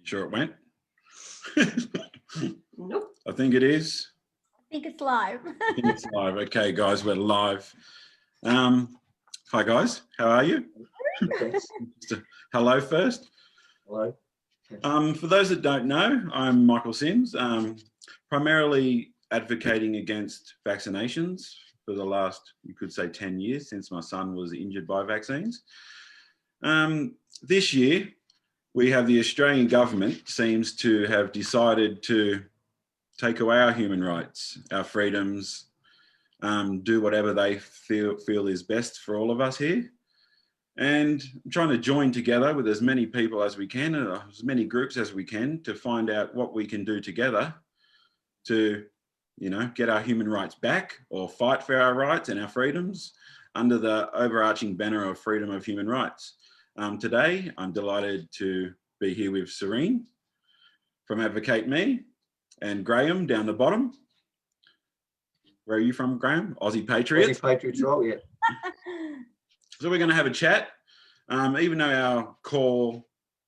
Sure it went? Nope. I think it is. I think it's live. I think it's live. Okay, guys, we're live. Hi, guys. How are you? Just a hello first. Hello. For those that don't know, I'm Myk Simms, primarily advocating against vaccinations for the last, you could say, 10 years since my son was injured by vaccines. This year, we have the Australian government seems to have decided to take away our human rights, our freedoms, do whatever they feel is best for all of us here. And I'm trying to join together with as many people as we can, as many groups as we can, to find out what we can do together to, you know, get our human rights back or fight for our rights and our freedoms under the overarching banner of freedom of human rights. Today, I'm delighted to be here with Serene from Advocate Me and Graeme down the bottom. Where are you from, Graeme? Aussie Patriots? Aussie Patriots, right, yeah. So we're going to have a chat, even though our core,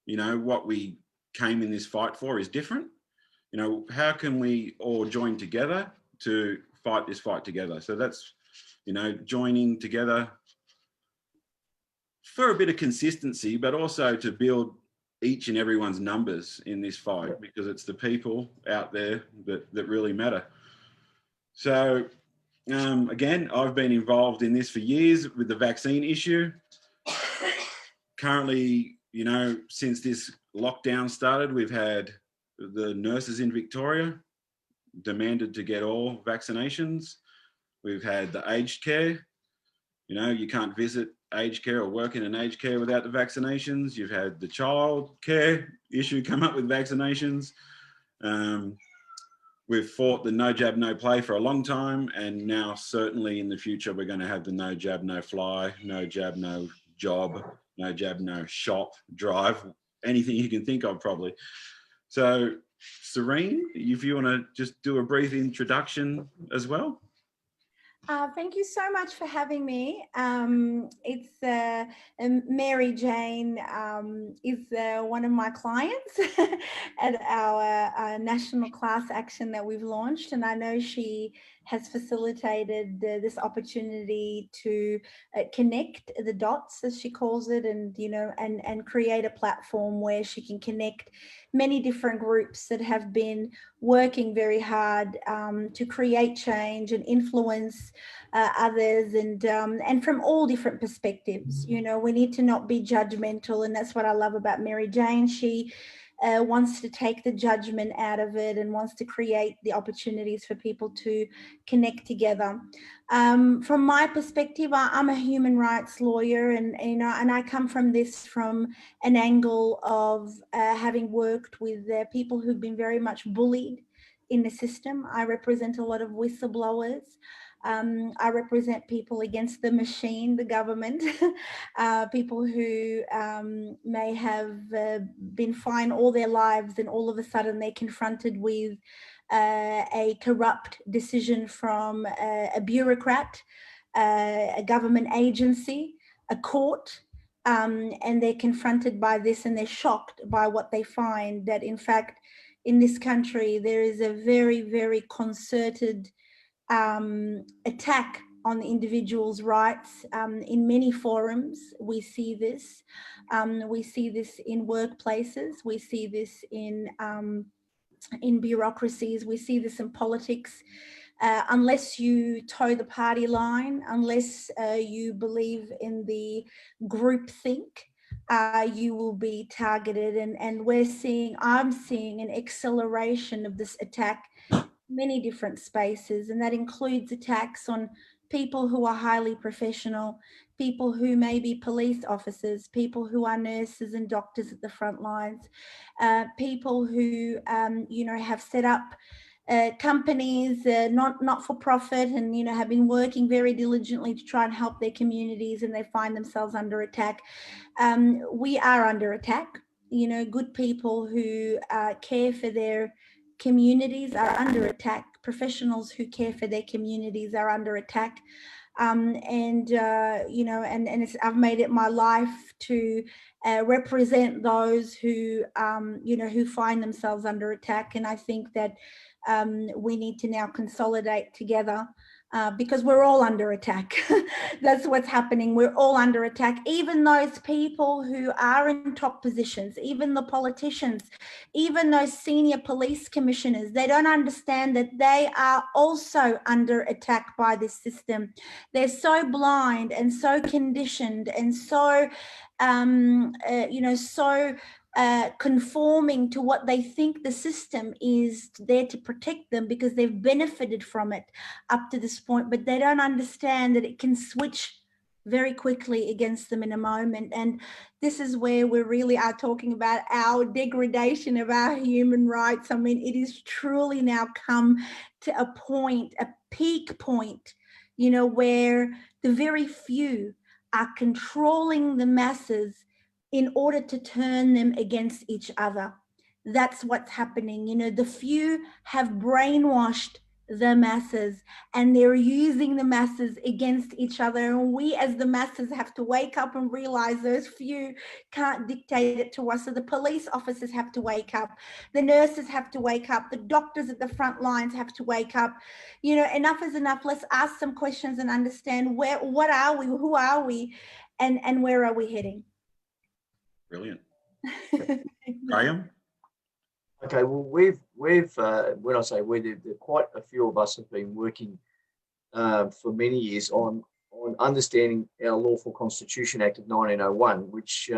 you know, what we came in this fight for is different. You know, how can we all join together to fight this fight together? So that's, you know, joining together for a bit of consistency, but also to build each and everyone's numbers in this fight, because it's the people out there that really matter. So again, I've been involved in this for years with the vaccine issue. Currently, you know, since this lockdown started, we've had the nurses in Victoria demanded to get all vaccinations. We've had the aged care. You know, you can't visit aged care or work in an aged care without the vaccinations. You've had the child care issue come up with vaccinations. We've fought the no jab, no play for a long time. And now certainly in the future, we're going to have the no jab, no fly, no jab, no job, no jab, no shop, drive, anything you can think of probably. So Serene, if you want to just do a brief introduction as well. Thank you so much for having me. It's Mary Jane is one of my clients at our national class action that we've launched, and I know she has facilitated this opportunity to connect the dots, as she calls it, and you know, and create a platform where she can connect many different groups that have been working very hard to create change and influence others, and from all different perspectives. You know, we need to not be judgmental, and that's what I love about Mary Jane. She wants to take the judgment out of it and wants to create the opportunities for people to connect together. From my perspective, I'm a human rights lawyer, and you know, and I come from this from an angle of having worked with people who've been very much bullied in the system. I represent a lot of whistleblowers. I represent people against the machine, the government, people who may have been fine all their lives, and all of a sudden they're confronted with a corrupt decision from a bureaucrat, a government agency, a court, and they're confronted by this, and they're shocked by what they find, that in fact in this country there is a very, very concerted attack on the individual's rights. In many forums we see this. We see this in workplaces, we see this in bureaucracies, we see this in politics. Unless you toe the party line, unless you believe in the groupthink, you will be targeted. And I'm seeing an acceleration of this attack in many different spaces, and that includes attacks on people who are highly professional, people who may be police officers, people who are nurses and doctors at the front lines, people who you know, have set up companies, not for profit, and you know, have been working very diligently to try and help their communities, and they find themselves under attack. We are under attack. You know, good people who care for their communities are under attack. Professionals who care for their communities are under attack. You know, I've made it my life to represent those who, you know, who find themselves under attack. And I think that we need to now consolidate together. Because we're all under attack. That's what's happening. We're all under attack. Even those people who are in top positions, even the politicians, even those senior police commissioners, they don't understand that they are also under attack by this system. They're so blind and so conditioned and so, you know, so conforming to what they think the system is there to protect them because they've benefited from it up to this point, but they don't understand that it can switch very quickly against them in a moment. And this is where we really are talking about our degradation of our human rights. I mean, it is truly now come to a point, a peak point, you know, where the very few are controlling the masses in order to turn them against each other. That's what's happening. You know, the few have brainwashed the masses and they're using the masses against each other. And we as the masses have to wake up and realize those few can't dictate it to us. So the police officers have to wake up. The nurses have to wake up. The doctors at the front lines have to wake up. You know, enough is enough. Let's ask some questions and understand what are we, who are we, and where are we heading? Brilliant. Graeme? Okay, well, we've when I say we, there quite a few of us have been working for many years on understanding our Lawful Constitution Act of 1901, which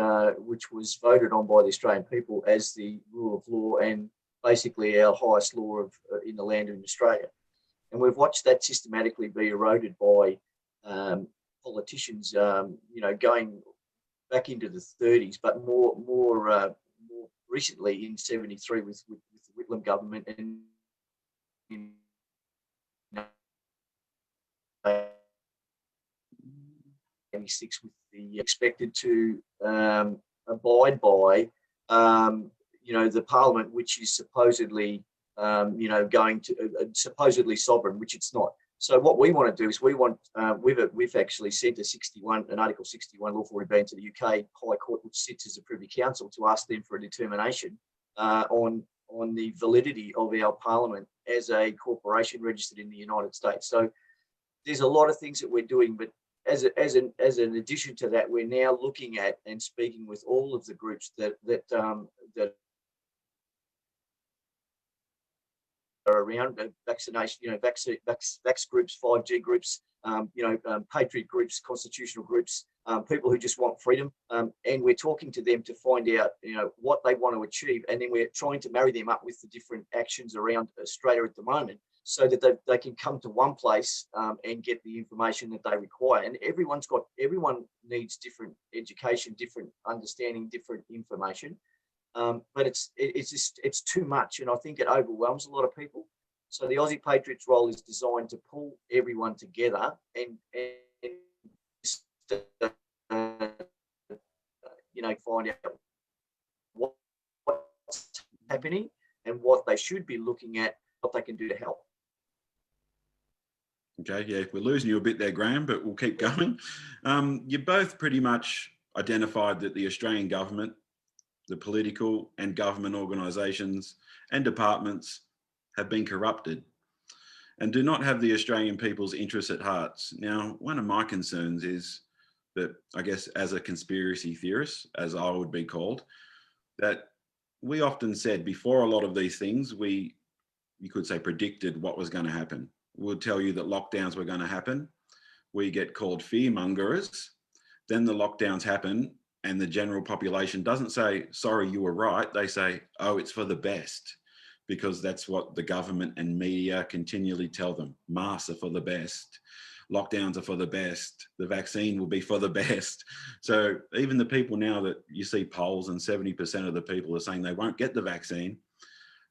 was voted on by the Australian people as the rule of law and basically our highest law of in the land in Australia. And we've watched that systematically be eroded by politicians, you know, going back into the 30s, but more recently in 73 with the Whitlam government and in 86 with the expected to abide by, you know, the parliament, which is supposedly, you know, going to supposedly sovereign, which it's not. So what we want to do is we want, we've actually sent an Article 61 lawful rebellion to the UK High Court, which sits as a Privy Council, to ask them for a determination on the validity of our parliament as a corporation registered in the United States. So there's a lot of things that we're doing, but as an addition to that, we're now looking at and speaking with all of the groups that around vaccination, you know, vax groups, 5G groups, you know, patriot groups, constitutional groups, people who just want freedom, and we're talking to them to find out, you know, what they want to achieve, and then we're trying to marry them up with the different actions around Australia at the moment, so that they can come to one place and get the information that they require. And everyone needs different education, different understanding, different information. But it's too much, and I think it overwhelms a lot of people. So the Aussie Patriots role is designed to pull everyone together and you know, find out what's happening and what they should be looking at, what they can do to help. Okay, yeah, we're losing you a bit there, Graeme, but we'll keep going. You both pretty much identified that the Australian government, the political and government organisations and departments have been corrupted and do not have the Australian people's interests at heart. Now, one of my concerns is that, I guess, as a conspiracy theorist, as I would be called, that we often said before a lot of these things, you could say predicted what was going to happen. We'll tell you that lockdowns were going to happen. We get called fearmongers. Then the lockdowns happen and the general population doesn't say, sorry, you were right. They say, oh, it's for the best, because that's what the government and media continually tell them. Masks are for the best. Lockdowns are for the best. The vaccine will be for the best. So even the people now that you see polls and 70% of the people are saying they won't get the vaccine,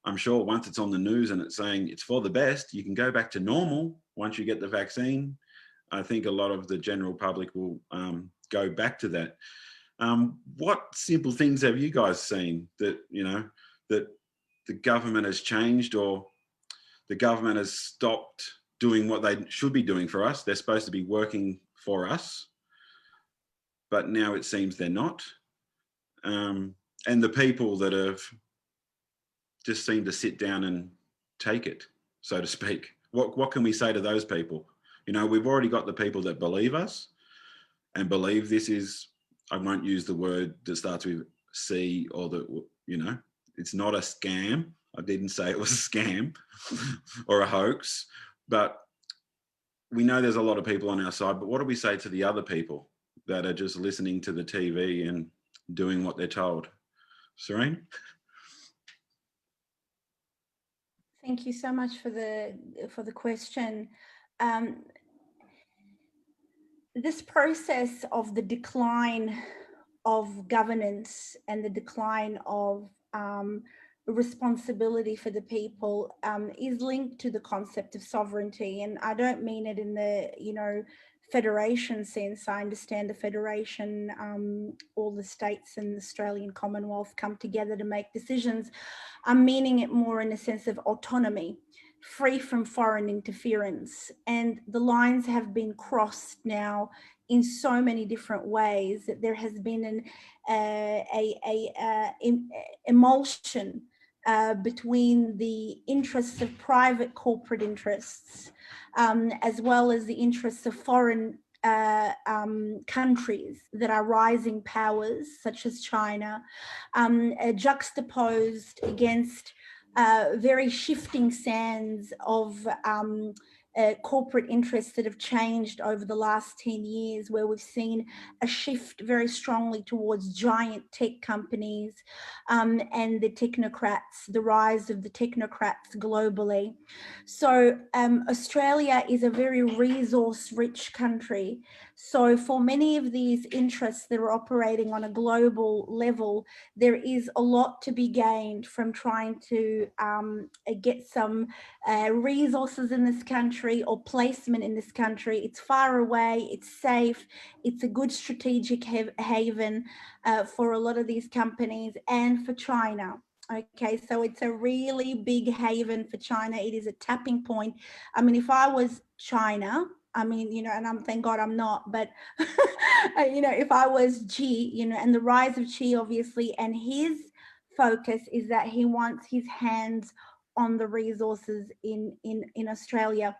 I'm sure once it's on the news and it's saying it's for the best, you can go back to normal once you get the vaccine. I think a lot of the general public will go back to that. What simple things have you guys seen that, you know, that the government has changed or the government has stopped doing what they should be doing for us. They're supposed to be working for us, but now it seems they're not. And the people that have just seem to sit down and take it, so to speak. What can we say to those people? You know, we've already got the people that believe us and believe this is, I won't use the word that starts with C, or that, you know, it's not a scam. I didn't say it was a scam or a hoax, but we know there's a lot of people on our side. But what do we say to the other people that are just listening to the TV and doing what they're told? Serene? Thank you so much for the question. This process of the decline of governance and the decline of responsibility for the people is linked to the concept of sovereignty. And I don't mean it in the, you know, federation sense. I understand the federation, all the states in the Australian Commonwealth come together to make decisions. I'm meaning it more in a sense of autonomy, free from foreign interference. And the lines have been crossed now in so many different ways that there has been an emulsion between the interests of private corporate interests as well as the interests of foreign countries that are rising powers, such as China, juxtaposed against very shifting sands of corporate interests that have changed over the last 10 years, where we've seen a shift very strongly towards giant tech companies and the technocrats, the rise of the technocrats globally. So Australia is a very resource-rich country. So for many of these interests that are operating on a global level, there is a lot to be gained from trying to get some resources in this country or placement in this country. It's far away, it's safe, it's a good strategic haven for a lot of these companies and for China. Okay, so it's a really big haven for China. It is a tapping point. I mean, if I was China, I mean, you know, and thank God I'm not, but, you know, if I was Xi, you know, and the rise of Xi, obviously, and his focus is that he wants his hands on the resources in Australia.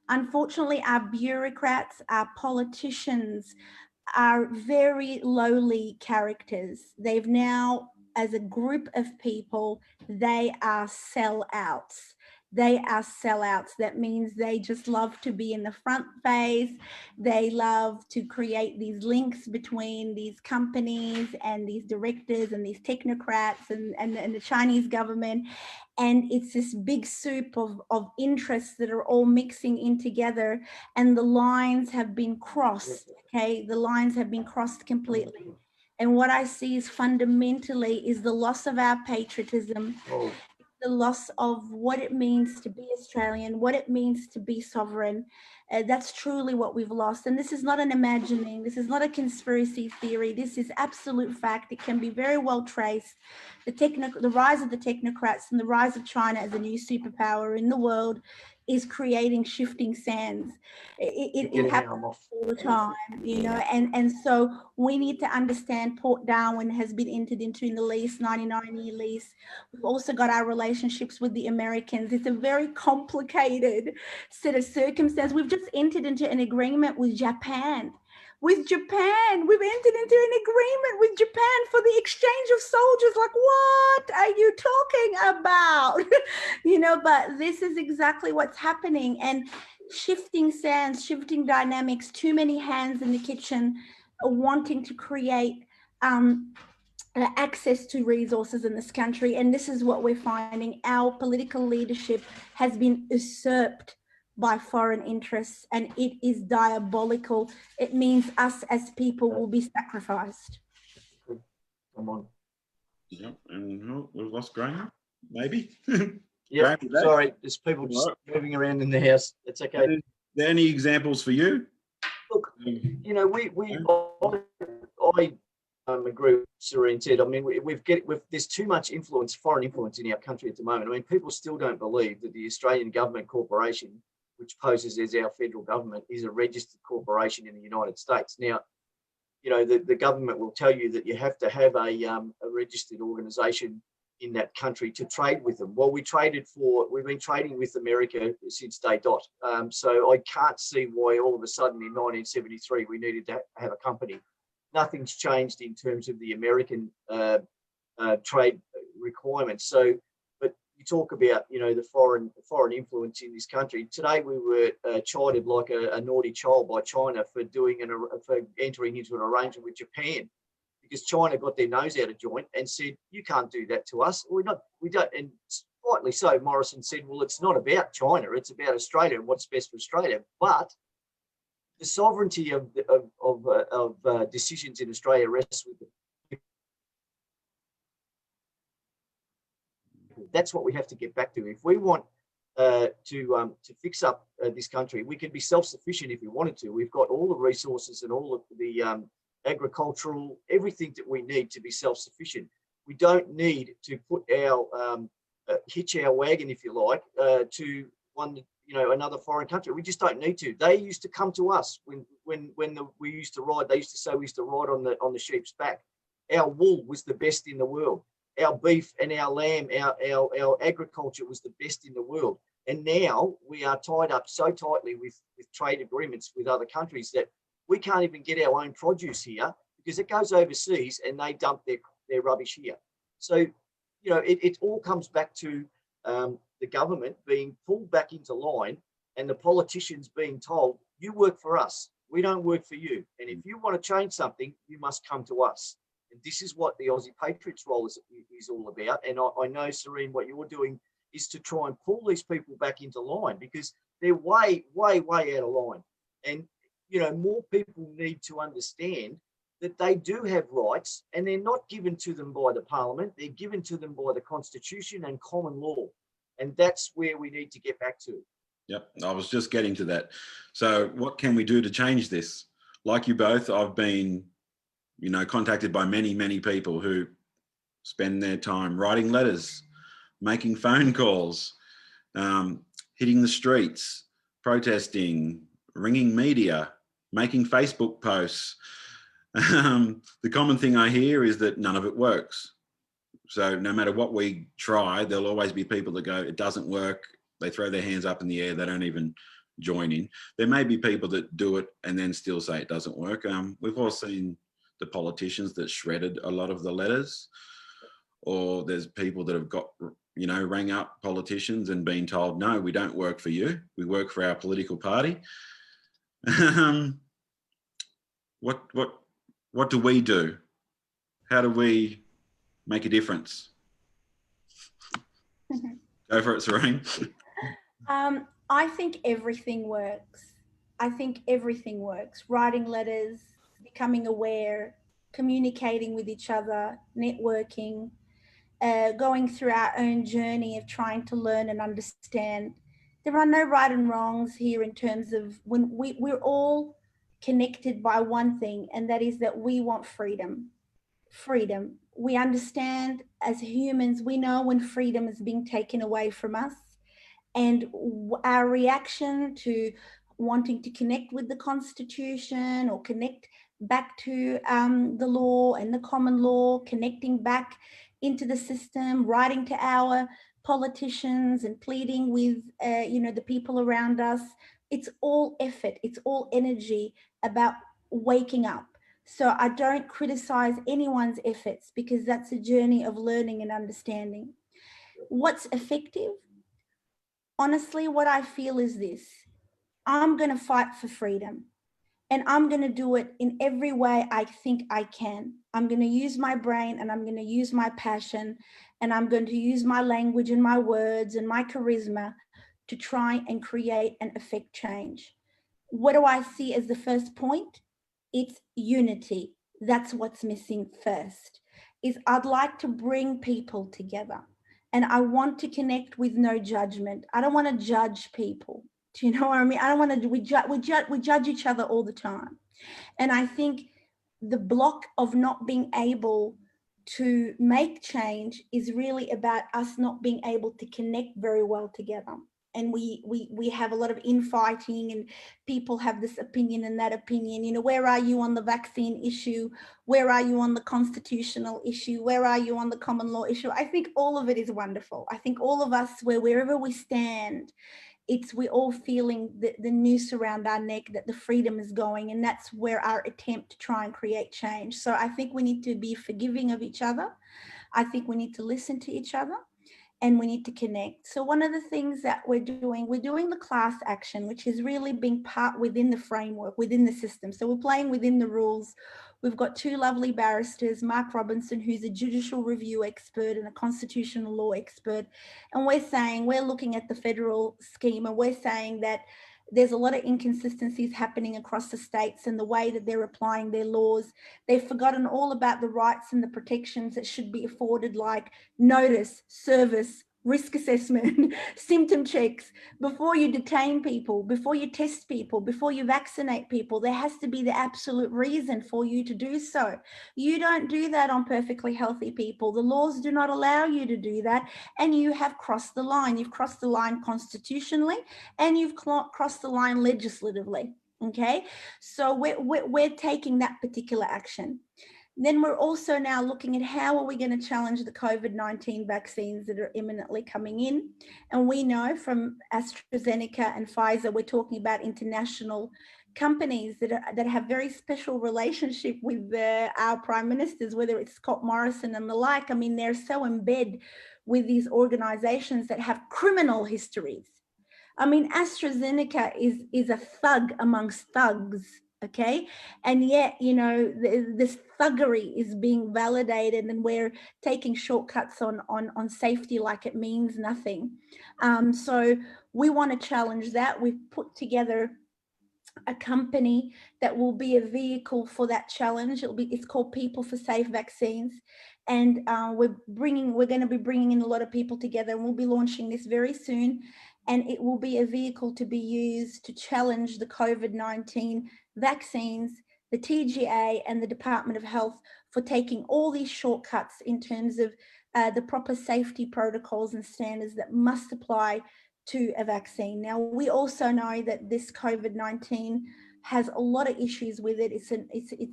Unfortunately, our bureaucrats, our politicians are very lowly characters. They've now, as a group of people, they are sellouts. They are sellouts. That means they just love to be in the front face. They love to create these links between these companies and these directors and these technocrats and the Chinese government. And it's this big soup of interests that are all mixing in together, and the lines have been crossed, okay? The lines have been crossed completely. And what I see is fundamentally is the loss of our patriotism, the loss of what it means to be Australian, what it means to be sovereign. That's truly what we've lost. And this is not an imagining, this is not a conspiracy theory, this is absolute fact. It can be very well traced. The rise of the technocrats and the rise of China as a new superpower in the world is creating shifting sands. It happens all the time, you know, and so we need to understand Port Darwin has been entered into in the lease, 99-year lease. We've also got our relationships with the Americans. It's a very complicated set of circumstances. We've just entered into an agreement with Japan. We've entered into an agreement with Japan for the exchange of soldiers. Like, what are you talking about? You know, but this is exactly what's happening. And shifting sands, shifting dynamics, too many hands in the kitchen wanting to create access to resources in this country. And this is what we're finding. Our political leadership has been usurped by foreign interests, and it is diabolical. It means us as people will be sacrificed. Come on. Yep, and we've lost Graeme, maybe. Yeah, sorry, there's people just moving around in the house. It's okay. Are there any examples for you? Look, you know, I agree with Serene said. I mean, there's too much influence, foreign influence in our country at the moment. I mean, people still don't believe that the Australian government corporation which poses as our federal government, is a registered corporation in the United States. Now, you know, the government will tell you that you have to have a registered organisation in that country to trade with them. Well, we've been trading with America since day dot. So I can't see why all of a sudden in 1973 we needed to have a company. Nothing's changed in terms of the American trade requirements. So, but you talk about, you know, the foreign influence in this country. Today we were chided like a naughty child by China for for entering into an arrangement with Japan, because China got their nose out of joint and said, you can't do that to us. We don't, and rightly so, Morrison said, well, it's not about China, it's about Australia and what's best for Australia. But the sovereignty of decisions in Australia rests with the people. That's what we have to get back to. If we want to fix up this country, we can be self-sufficient if we wanted to. We've got all the resources and all of the agricultural, everything that we need to be self-sufficient. We don't need to put our hitch our wagon, if you like, to another foreign country. We just don't need to. They used to come to us when we used to ride. They used to say we used to ride on the sheep's back. Our wool was the best in the world. Our beef and our lamb, our agriculture was the best in the world. And now we are tied up so tightly with trade agreements with other countries that we can't even get our own produce here because it goes overseas and they dump their rubbish here. So, you know, it all comes back to the government being pulled back into line and the politicians being told, you work for us, we don't work for you. And if you want to change something, you must come to us. And this is what the Aussie Patriots role is all about. And I know, Serene, what you're doing is to try and pull these people back into line because they're way, way, way out of line. And you know, more people need to understand that they do have rights and they're not given to them by the parliament. They're given to them by the constitution and common law. And that's where we need to get back to. Yep, I was just getting to that. So what can we do to change this? Like you both, I've been, you know, contacted by many, many people who spend their time writing letters, making phone calls, hitting the streets, protesting, ringing media, making Facebook posts. The common thing I hear is that none of it works. So no matter what we try, there'll always be people that go, it doesn't work. They throw their hands up in the air. They don't even join in. There may be people that do it and then still say it doesn't work. We've all seen the politicians that shredded a lot of the letters, or there's people that have got, you know, rang up politicians and been told, no, we don't work for you. We work for our political party. What do we do? How do we make a difference? Go for it, Serene. I think everything works. I think everything works. Writing letters, becoming aware, communicating with each other, networking, going through our own journey of trying to learn and understand. There are no right and wrongs here in terms of when we're all connected by one thing, and that is that we want freedom. Freedom. We understand as humans, we know when freedom is being taken away from us, and our reaction to wanting to connect with the Constitution or connect back to the law and the common law, connecting back into the system, writing to our politicians and pleading with the people around us. It's all effort, it's all energy about waking up. So I don't criticize anyone's efforts because that's a journey of learning and understanding. What's effective? Honestly, what I feel is this: I'm going to fight for freedom, and I'm going to do it in every way I think I can. I'm going to use my brain, and I'm going to use my passion, and I'm going to use my language and my words and my charisma to try and create and affect change. What do I see as the first point? It's unity. That's what's missing first. Is I'd like to bring people together, and I want to connect with no judgment. I don't want to judge people. Do you know what I mean? I don't want to, we judge each other all the time. And I think the block of not being able to make change is really about us not being able to connect very well together. and we have a lot of infighting, and people have this opinion and that opinion. You know, where are you on the vaccine issue? Where are you on the constitutional issue? Where are you on the common law issue? I think all of it is wonderful. I think all of us, wherever we stand, we're all feeling the noose around our neck that the freedom is going, and that's where our attempt to try and create change. So I think we need to be forgiving of each other. I think we need to listen to each other, and we need to connect. So one of the things that we're doing the class action, which is really being part within the framework, within the system. So we're playing within the rules. We've got two lovely barristers, Mark Robinson, who's a judicial review expert and a constitutional law expert. And we're looking at the federal scheme, and we're saying that there's a lot of inconsistencies happening across the states and the way that they're applying their laws. They've forgotten all about the rights and the protections that should be afforded, like notice, service, risk assessment, symptom checks. Before you detain people, before you test people, before you vaccinate people, there has to be the absolute reason for you to do so. You don't do that on perfectly healthy people. The laws do not allow you to do that, and you have crossed the line. You've crossed the line constitutionally, and you've crossed the line legislatively. Okay, so we're taking that particular action. Then we're also now looking at how are we going to challenge the COVID-19 vaccines that are imminently coming in. And we know from AstraZeneca and Pfizer, we're talking about international companies that have very special relationship with our prime ministers, whether it's Scott Morrison and the like. I mean, they're so embedded with these organizations that have criminal histories. I mean, AstraZeneca is a thug amongst thugs, okay? And yet, you know, this thuggery is being validated, and we're taking shortcuts on safety like it means nothing. So we want to challenge that. We've put together a company that will be a vehicle for that challenge. It's called People for Safe Vaccines, and we're going to be bringing in a lot of people together, and we'll be launching this very soon. And it will be a vehicle to be used to challenge the COVID-19 vaccines, the TGA and the Department of Health for taking all these shortcuts in terms of the proper safety protocols and standards that must apply to a vaccine. Now, we also know that this COVID-19 has a lot of issues with it.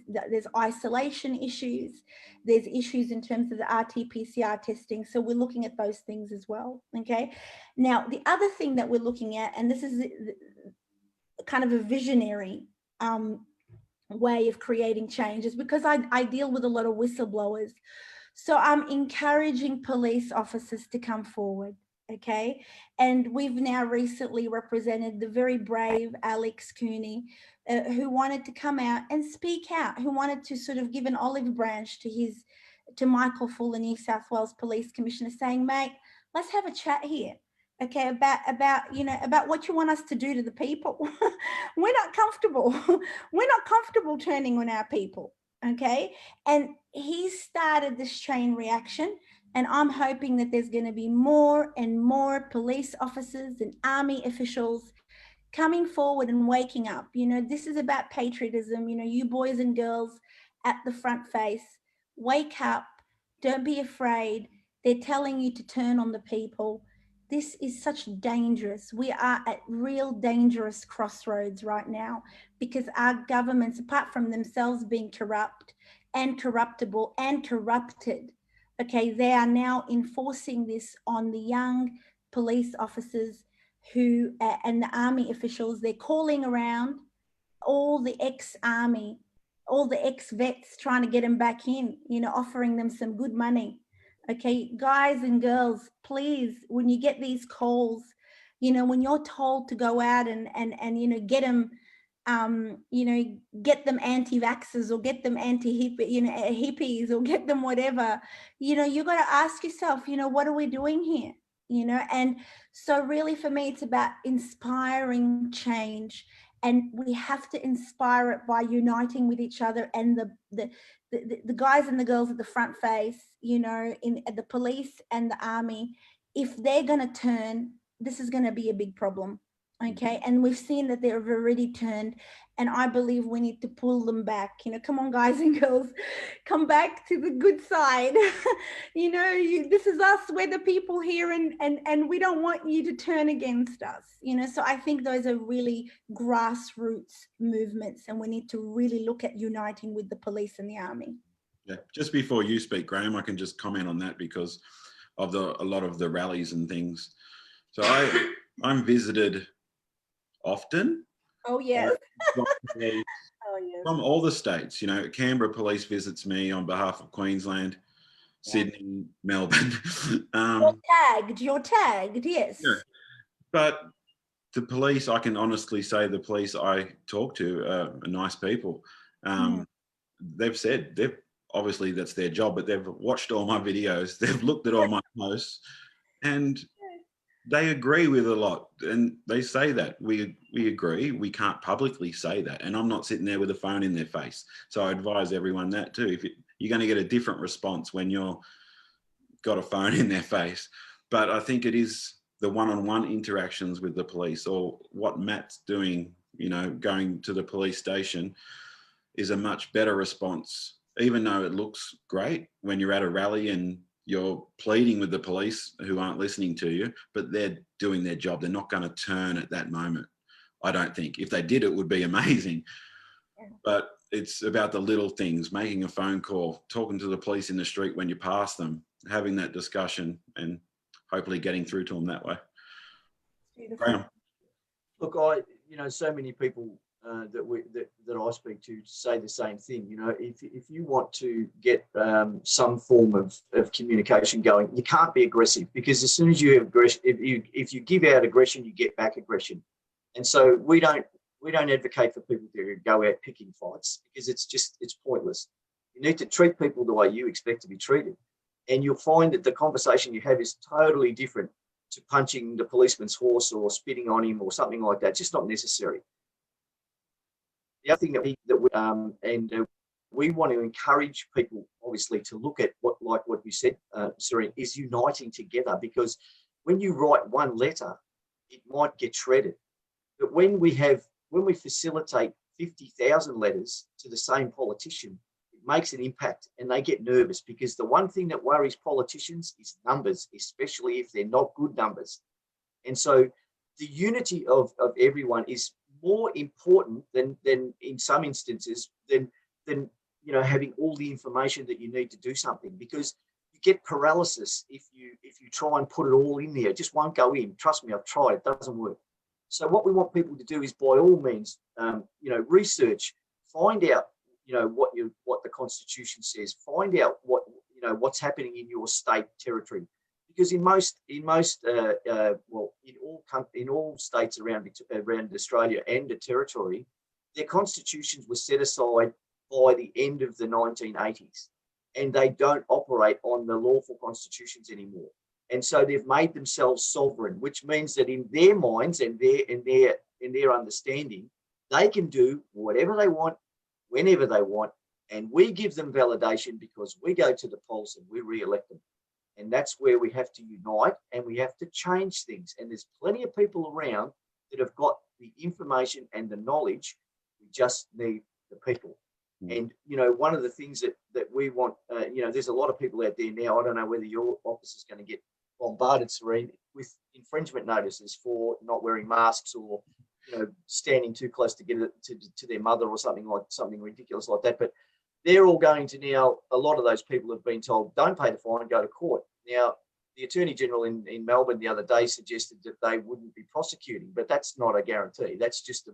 There's isolation issues. There's issues in terms of the RT-PCR testing. So we're looking at those things as well, okay? Now, the other thing that we're looking at, and this is kind of a visionary way of creating change, is because I deal with a lot of whistleblowers. So I'm encouraging police officers to come forward. Okay, and we've now recently represented the very brave Alex Cooney, who wanted to come out and speak out, who wanted to sort of give an olive branch to Michael Fuller, New South Wales Police Commissioner, saying, mate, let's have a chat here. Okay, about what you want us to do to the people. We're not comfortable. We're not comfortable turning on our people. Okay, and he started this chain reaction. And I'm hoping that there's going to be more and more police officers and army officials coming forward and waking up. You know, this is about patriotism. You know, you boys and girls at the front face, wake up, don't be afraid. They're telling you to turn on the people. This is such dangerous. We are at real dangerous crossroads right now, because our governments, apart from themselves being corrupt and corruptible and corrupted, okay, they are now enforcing this on the young police officers who, and the army officials. They're calling around all the ex-army, all the ex-vets, trying to get them back in, you know, offering them some good money. Okay, guys and girls, please, when you get these calls, you know, when you're told to go out and you know, get them, you know, get them anti-vaxxers or get them anti-hippie, you know, hippies, or get them whatever, you know, you got to ask yourself, you know, what are we doing here? You know, and so really for me, it's about inspiring change, and we have to inspire it by uniting with each other, and the guys and the girls at the front face, you know, in the police and the army. If they're going to turn, this is going to be a big problem. Okay, and we've seen that they've already turned, and I believe we need to pull them back. Come on, guys and girls, come back to the good side. This is us, we're the people here, and we don't want you to turn against us. So I think those are really grassroots movements, and we need to really look at uniting with the police and the army. Yeah, just before you speak, Graeme, I can just comment on that because of a lot of the rallies and things. So I'm visited often. Oh yes. Oh yes. From all the states. Canberra Police visits me on behalf of Queensland, Sydney, Melbourne. You're tagged, yes. Yeah. But the police, I can honestly say the police I talk to are nice people. They've said, obviously that's their job, but they've watched all my videos, they've looked at all my posts, and they agree with a lot, and they say that we agree. We can't publicly say that, and I'm not sitting there with a phone in their face. So I advise everyone that too. If you're going to get a different response when you're got a phone in their face, but I think it is the one-on-one interactions with the police, or what Matt's doing. Going to the police station is a much better response, even though it looks great when you're at a rally and you're pleading with the police who aren't listening to you, but they're doing their job. They're not going to turn at that moment. I don't think. If they did, it would be amazing. Yeah. But it's about the little things, making a phone call, talking to the police in the street when you pass them, having that discussion, and hopefully getting through to them that way. Graeme. Look, so many people that I speak to say the same thing. If you want to get some form of communication going, you can't be aggressive, because as soon as you have aggression, if you give out aggression, you get back aggression. And so we don't advocate for people to go out picking fights, because it's pointless. You need to treat people the way you expect to be treated, and you'll find that the conversation you have is totally different to punching the policeman's horse or spitting on him or something like that. It's just not necessary. The other thing that we want to encourage people, obviously, to look at what you said, Serene, is uniting together, because when you write one letter, it might get shredded. But when we facilitate 50,000 letters to the same politician, it makes an impact, and they get nervous, because the one thing that worries politicians is numbers, especially if they're not good numbers. And so the unity of everyone is more important than in some instances than having all the information that you need to do something, because you get paralysis if you try and put it all in there. It just won't go in. Trust me, I've tried. It doesn't work. So what we want people to do is, by all means, research, find out what the Constitution says, find out what's happening in your state territory. Because in all states around Australia and the territory, their constitutions were set aside by the end of the 1980s, and they don't operate on the lawful constitutions anymore. And so they've made themselves sovereign, which means that in their minds and their understanding, they can do whatever they want, whenever they want, and we give them validation because we go to the polls and we re-elect them. And that's where we have to unite, and we have to change things. And there's plenty of people around that have got the information and the knowledge. We just need the people. And, one of the things that we want, there's a lot of people out there now. I don't know whether your office is going to get bombarded, Serene, with infringement notices for not wearing masks, or, standing too close to get it to their mother, or something ridiculous like that. But they're all going to now, a lot of those people have been told, don't pay the fine and go to court. Now, the Attorney General in Melbourne the other day suggested that they wouldn't be prosecuting, but that's not a guarantee. That's just a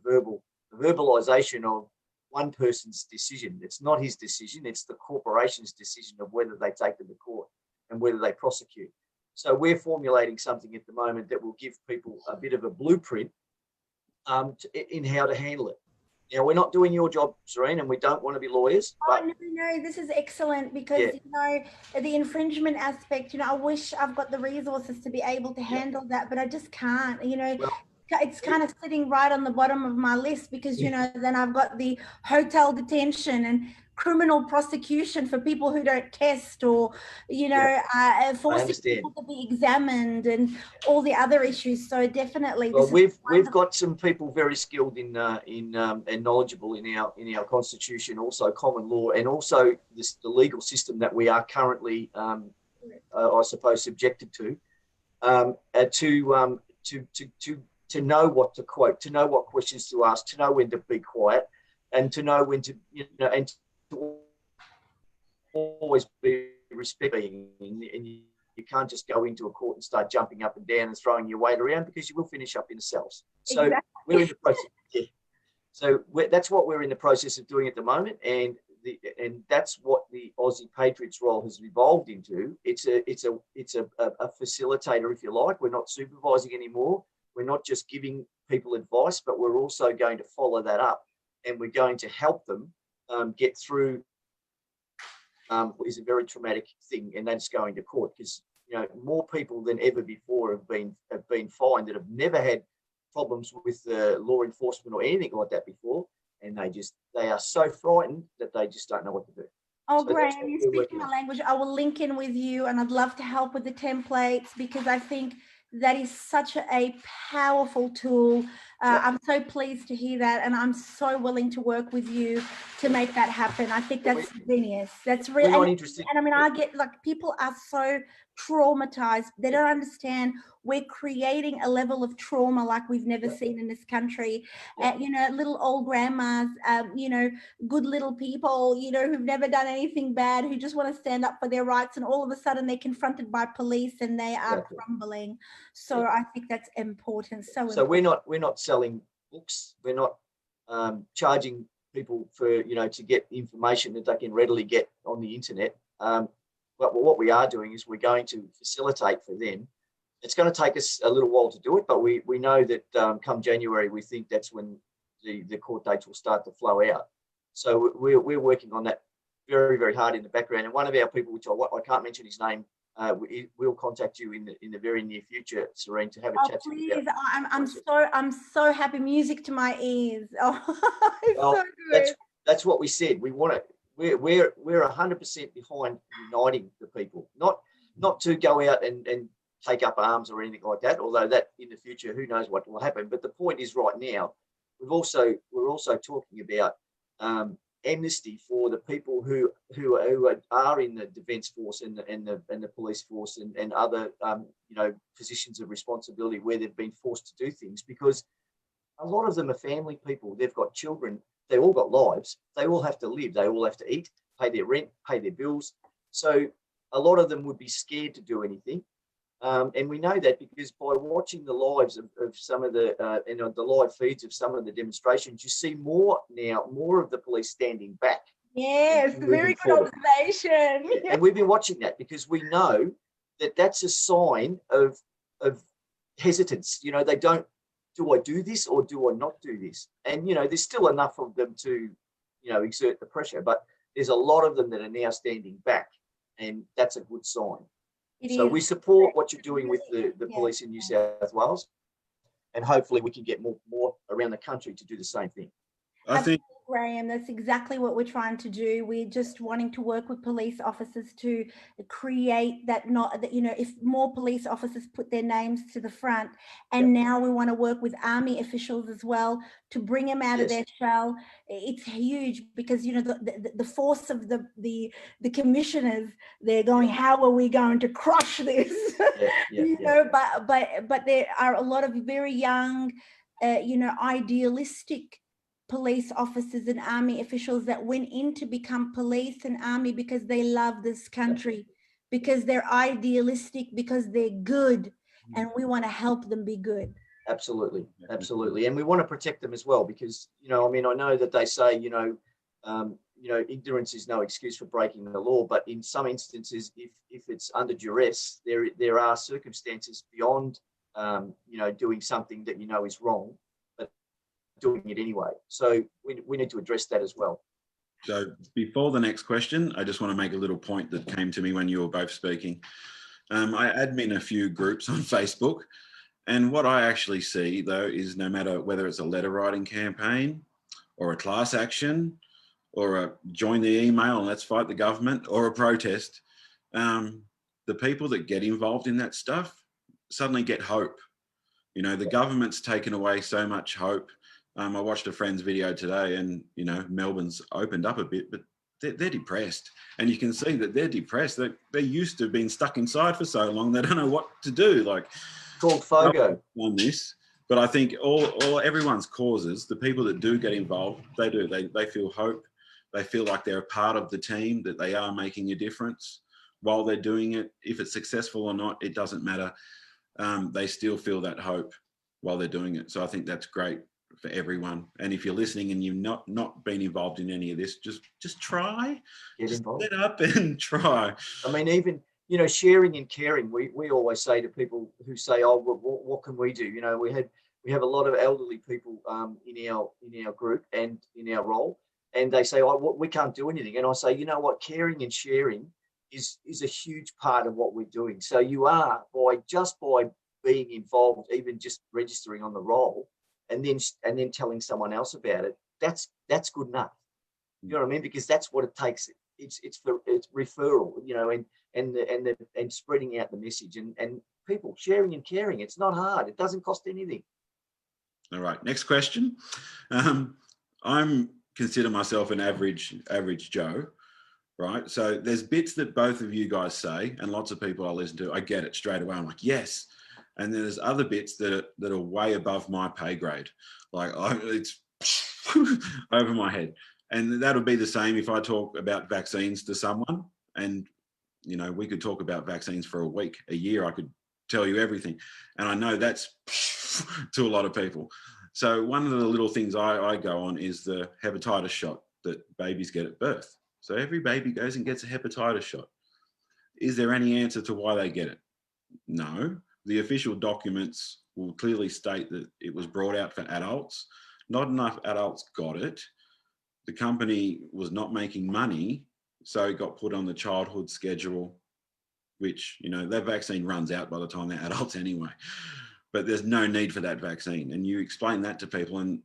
verbalisation of one person's decision. It's not his decision. It's the corporation's decision of whether they take them to court and whether they prosecute. So we're formulating something at the moment that will give people a bit of a blueprint in how to handle it. Now, we're not doing your job, Serene, and we don't want to be lawyers. But no, this is excellent, because, the infringement aspect, I wish I've got the resources to be able to handle that, but I just can't, it's kind of sitting right on the bottom of my list because, you know, then I've got the hotel detention and criminal prosecution for people who don't test, or, you know, forcing people to be examined and all the other issues. So definitely, well, we've got some people very skilled in and knowledgeable in our constitution, also common law, and also the legal system that we are currently, I suppose, subjected to know what to quote, to know what questions to ask, to know when to be quiet, and to know when to, you know, and to always be respecting. And you can't just go into a court and start jumping up and down and throwing your weight around, because you will finish up in the cells. So we're in the process. Yeah. So that's what we're in the process of doing at the moment, and that's what the Aussie Patriots role has evolved into. It's a facilitator, if you like. We're not supervising anymore. We're not just giving people advice, but we're also going to follow that up, and we're going to help them get through what is a very traumatic thing, and that's going to court. Because, you know, more people than ever before have been fined that have never had problems with law enforcement or anything like that before, and they are so frightened that they just don't know what to do. Oh, so Graeme, you're speaking my language. I will link in with you, and I'd love to help with the templates, because I think that is such a powerful tool. I'm so pleased to hear that, and I'm so willing to work with you to make that happen. I think that's genius. That's really interesting. And I mean, I get, like, people are so traumatized. They don't understand we're creating a level of trauma like we've never seen in this country. You know, little old grandmas, you know, good little people, you know, who've never done anything bad, who just want to stand up for their rights, and all of a sudden they're confronted by police and they are crumbling. So I think that's important. So important. we're not selling books. We're not charging people for, you know, to get information that they can readily get on the internet. But what we are doing is we're going to facilitate for them. It's going to take us a little while to do it, but we know that come January, we think that's when the court dates will start to flow out. So we're working on that very, very hard in the background. And one of our people, which I can't mention his name, we'll contact you in the very near future, Serene, to have a chat. Please, I'm so happy. Music to my ears. Well, so good. That's what we said. We want to. We're 100% behind uniting the people, not to go out and take up arms or anything like that. Although that in the future, who knows what will happen. But the point is, right now, we're also talking about amnesty for the people who are in the defence force and the police force and other you know, positions of responsibility where they've been forced to do things, because a lot of them are family people. They've got children. They all got lives. They all have to live. They all have to eat, pay their rent, pay their bills. So a lot of them would be scared to do anything. And we know that because by watching the lives of some of the the live feeds of some of the demonstrations, you see more of the police standing back. Yes, very good observation. Yeah. And we've been watching that because we know that that's a sign of hesitance. You know, they don't. Do I do this or do I not do this? And, you know, there's still enough of them to, you know, exert the pressure, but there's a lot of them that are now standing back, and that's a good sign. So we support what you're doing with the police in New South Wales, and hopefully we can get more around the country to do the same thing. I think, Graeme, that's exactly what we're trying to do. We're just wanting to work with police officers to create that, you know, if more police officers put their names to the front, and now we want to work with army officials as well to bring them out of their shell. It's huge because, you know, the force of the commissioners, they're going, how are we going to crush this? You know, but there are a lot of very young, you know, idealistic police officers and army officials that went in to become police and army because they love this country, because they're idealistic, because they're good, and we want to help them be good. Absolutely, absolutely, and we want to protect them as well, because, you know, I mean, I know that they say, you know, ignorance is no excuse for breaking the law, but in some instances, if it's under duress, there are circumstances beyond, you know, doing something that you know is wrong, doing it anyway. So we need to address that as well. So before the next question, I just want to make a little point that came to me when you were both speaking. I admin a few groups on Facebook, And what I actually see, though, is no matter whether it's a letter writing campaign or a class action or a join the email and let's fight the government or a protest, the people that get involved in that stuff suddenly get hope. You know, the government's taken away so much hope. I watched a friend's video today and, you know, Melbourne's opened up a bit, but they're depressed. And you can see that they're depressed. They're used to being stuck inside for so long, they don't know what to do. Like, called FOGO. On this, but I think everyone's causes, the people that do get involved, they feel hope. They feel like they're a part of the team, that they are making a difference while they're doing it. If it's successful or not, it doesn't matter. They still feel that hope while they're doing it. So I think that's great for everyone. And if you're listening and you've not been involved in any of this, just try. Get involved. Get up and try. I mean, even, you know, sharing and caring. We always say to people who say, "Oh, what can we do?" You know, we have a lot of elderly people in our group and in our role, and they say, "Oh, we can't do anything." And I say, you know what, caring and sharing is a huge part of what we're doing. So you are, by being involved, even just registering on the roll, and then telling someone else about it, that's good enough. You know what I mean? Because that's what it takes. It's referral, you know, and spreading out the message and people sharing and caring. It's not hard. It doesn't cost anything. All right. Next question. I'm consider myself an average Joe, right? So there's bits that both of you guys say, and lots of people I listen to, I get it straight away. I'm like, yes. And then there's other bits that are way above my pay grade. Like it's over my head. And that'll be the same if I talk about vaccines to someone. And, you know, we could talk about vaccines for a week, a year. I could tell you everything. And I know that's to a lot of people. So one of the little things I go on is the hepatitis shot that babies get at birth. So every baby goes and gets a hepatitis shot. Is there any answer to why they get it? No. The official documents will clearly state that it was brought out for adults. Not enough adults got it. The company was not making money, so it got put on the childhood schedule, which, you know, that vaccine runs out by the time they're adults anyway. But there's no need for that vaccine. And you explain that to people and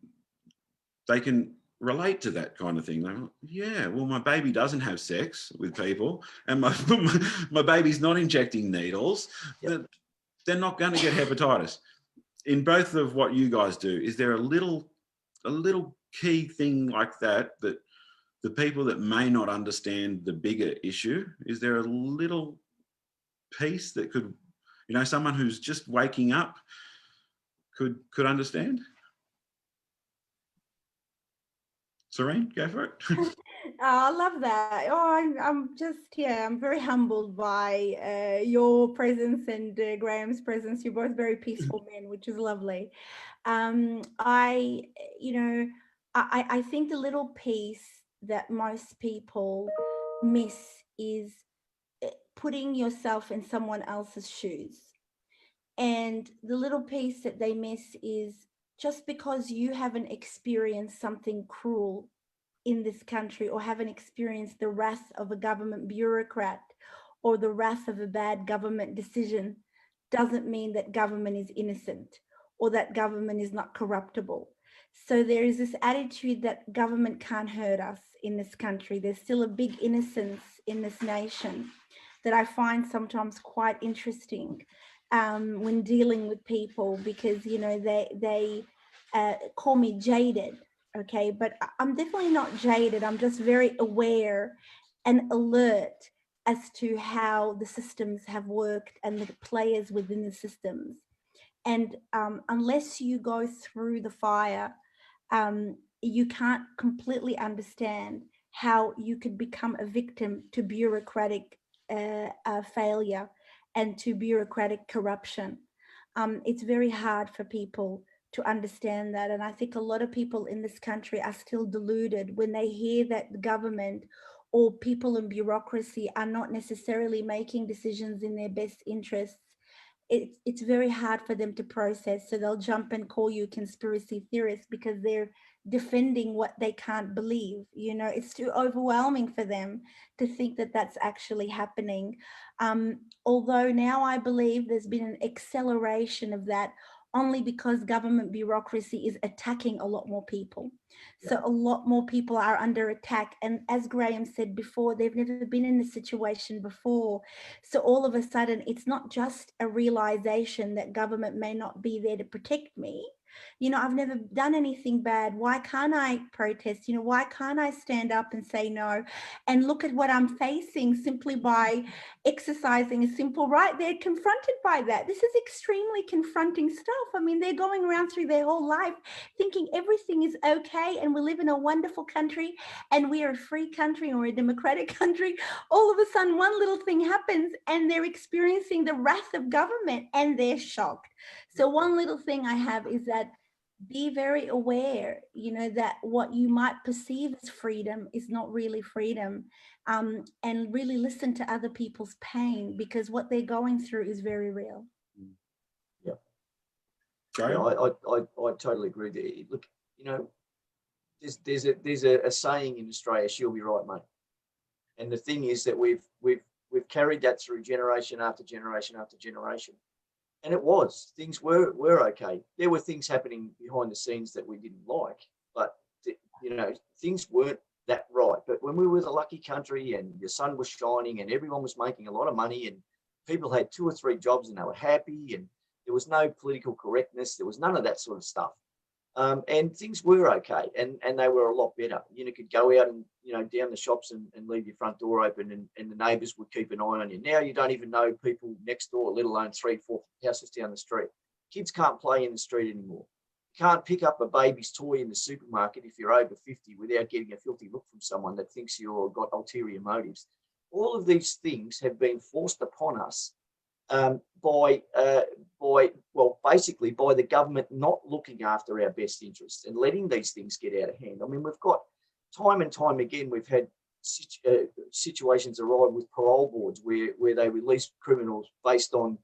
they can relate to that kind of thing. They're like, yeah, well, my baby doesn't have sex with people and my baby's not injecting needles. Yep. They're not going to get hepatitis. In both of what you guys do, is there a little key thing like that the people that may not understand the bigger issue, is there a little piece that could, you know, someone who's just waking up could understand? Serene, go for it. Oh, I love that. Oh, I'm very humbled by your presence and Graeme's presence. You're both very peaceful men, which is lovely. I think the little piece that most people miss is putting yourself in someone else's shoes. And the little piece that they miss is, just because you haven't experienced something cruel in this country or haven't experienced the wrath of a government bureaucrat or the wrath of a bad government decision, doesn't mean that government is innocent or that government is not corruptible. So there is this attitude that government can't hurt us in this country. There's still a big innocence in this nation that I find sometimes quite interesting when dealing with people, because, you know, they call me jaded. Okay, but I'm definitely not jaded. I'm just very aware and alert as to how the systems have worked and the players within the systems. And unless you go through the fire, you can't completely understand how you could become a victim to bureaucratic failure and to bureaucratic corruption. It's very hard for people to understand that. And I think a lot of people in this country are still deluded when they hear that the government or people in bureaucracy are not necessarily making decisions in their best interests. it's very hard for them to process. So they'll jump and call you a conspiracy theorist because they're defending what they can't believe. You know, it's too overwhelming for them to think that that's actually happening. Although now I believe there's been an acceleration of that only because government bureaucracy is attacking a lot more people. So a lot more people are under attack. And as Graeme said before, they've never been in a situation before. So all of a sudden, it's not just a realization that government may not be there to protect me. You know, I've never done anything bad. Why can't I protest? You know, why can't I stand up and say no? And look at what I'm facing simply by exercising a simple right. They're confronted by that. This is extremely confronting stuff. I mean, they're going around through their whole life thinking everything is okay and we live in a wonderful country and we are a free country or a democratic country. All of a sudden, one little thing happens and they're experiencing the wrath of government and they're shocked. So one little thing I have is that be very aware, you know, that what you might perceive as freedom is not really freedom, and really listen to other people's pain because what they're going through is very real. Yeah. Graeme? I totally agree there. Look, you know, there's a saying in Australia, she'll be right, mate. And the thing is that we've carried that through generation after generation after generation. And things were okay. There were things happening behind the scenes that we didn't like, but you know, things weren't that right. But when we were the lucky country and the sun was shining and everyone was making a lot of money and people had 2 or 3 jobs and they were happy and there was no political correctness, there was none of that sort of stuff. And things were okay, and they were a lot better. You know, could go out and, you know, down the shops and leave your front door open and the neighbours would keep an eye on you. Now you don't even know people next door, let alone 3, 4 houses down the street. Kids can't play in the street anymore. You can't pick up a baby's toy in the supermarket if you're over 50 without getting a filthy look from someone that thinks you've got ulterior motives. All of these things have been forced upon us basically by the government not looking after our best interests and letting these things get out of hand. I mean, we've got time and time again, we've had situations arise with parole boards where they release criminals based on,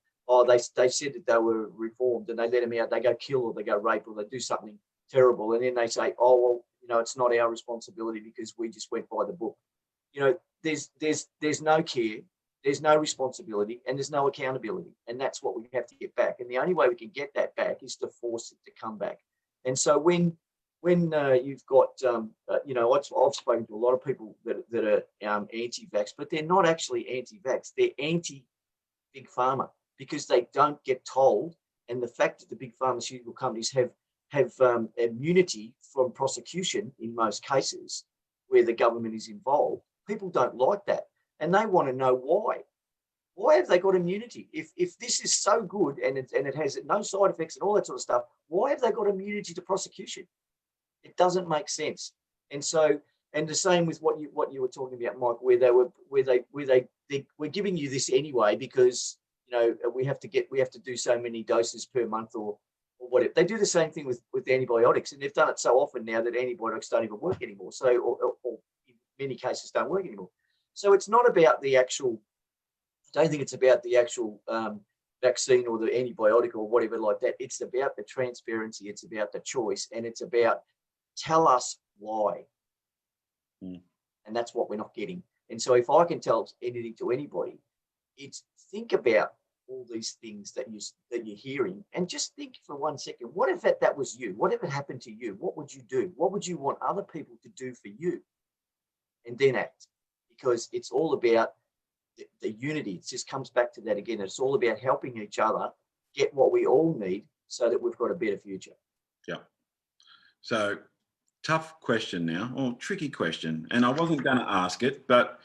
they said that they were reformed and they let them out, they go kill or they go rape or they do something terrible. And then they say, oh, well, you know, it's not our responsibility because we just went by the book. You know, there's no care, there's no responsibility, and there's no accountability. And that's what we have to get back. And the only way we can get that back is to force it to come back. And so when you've got, you know, I've spoken to a lot of people that are anti-vax, but they're not actually anti-vax. They're anti-big pharma because they don't get told. And the fact that the big pharmaceutical companies have immunity from prosecution in most cases where the government is involved, people don't like that. And they want to know why. Why have they got immunity? If this is so good and it has no side effects and all that sort of stuff, why have they got immunity to prosecution? It doesn't make sense. And so, and the same with what you were talking about, Myk, we're giving you this anyway because, you know, we have to do so many doses per month or whatever. They do the same thing with antibiotics, and they've done it so often now that antibiotics don't even work anymore. So, or in many cases don't work anymore. So it's not about the actual, I don't think it's about the actual vaccine or the antibiotic or whatever like that. It's about the transparency, it's about the choice, and it's about tell us why. And that's what we're not getting. And so if I can tell anything to anybody, it's think about all these things that you're hearing and just think for 1 second, what if that was you? What if it happened to you? What would you do? What would you want other people to do for you? And then act. Because it's all about the unity. It just comes back to that again. It's all about helping each other get what we all need so that we've got a better future. Yeah. So tough question now, or tricky question. And I wasn't going to ask it, but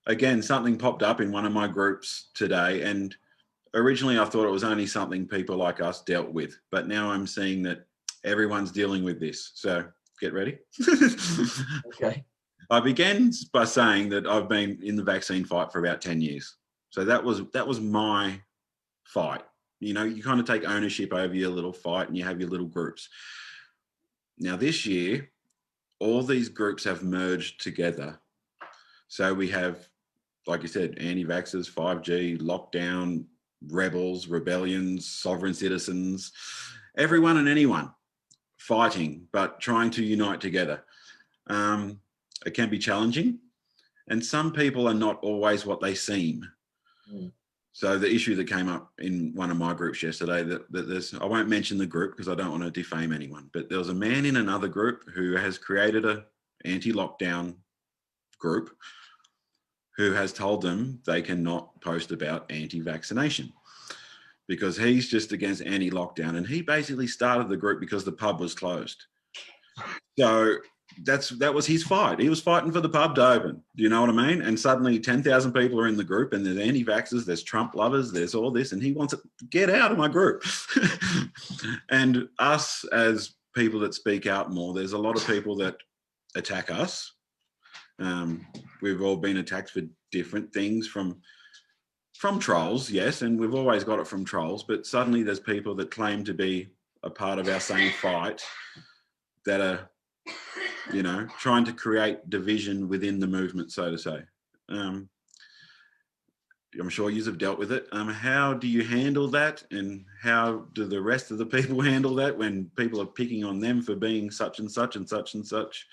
again, something popped up in one of my groups today. And originally I thought it was only something people like us dealt with, but now I'm seeing that everyone's dealing with this. So get ready. Okay. I began by saying that I've been in the vaccine fight for about 10 years. So that was my fight. You know, you kind of take ownership over your little fight and you have your little groups. Now this year, all these groups have merged together. So we have, like you said, anti-vaxxers, 5G, lockdown, rebels, rebellions, sovereign citizens, everyone and anyone fighting, but trying to unite together. It can be challenging, and some people are not always what they seem. Mm. So the issue that came up in one of my groups yesterday, that there's, I won't mention the group because I don't want to defame anyone, but there was a man in another group who has created a anti-lockdown group who has told them they cannot post about anti-vaccination because he's just against anti-lockdown, and he basically started the group because the pub was closed. So that was his fight. He was fighting for the pub to open. Do you know what I mean? And suddenly 10,000 people are in the group, and there's anti-vaxxers, there's Trump lovers, there's all this, and he wants to get out of my group. And us as people that speak out more, there's a lot of people that attack us. We've all been attacked for different things from trolls, yes, and we've always got it from trolls, but suddenly there's people that claim to be a part of our same fight that are, you know, trying to create division within the movement, so to say. I'm sure you have dealt with it. How do you handle that, and how do the rest of the people handle that when people are picking on them for being such and such and such and such?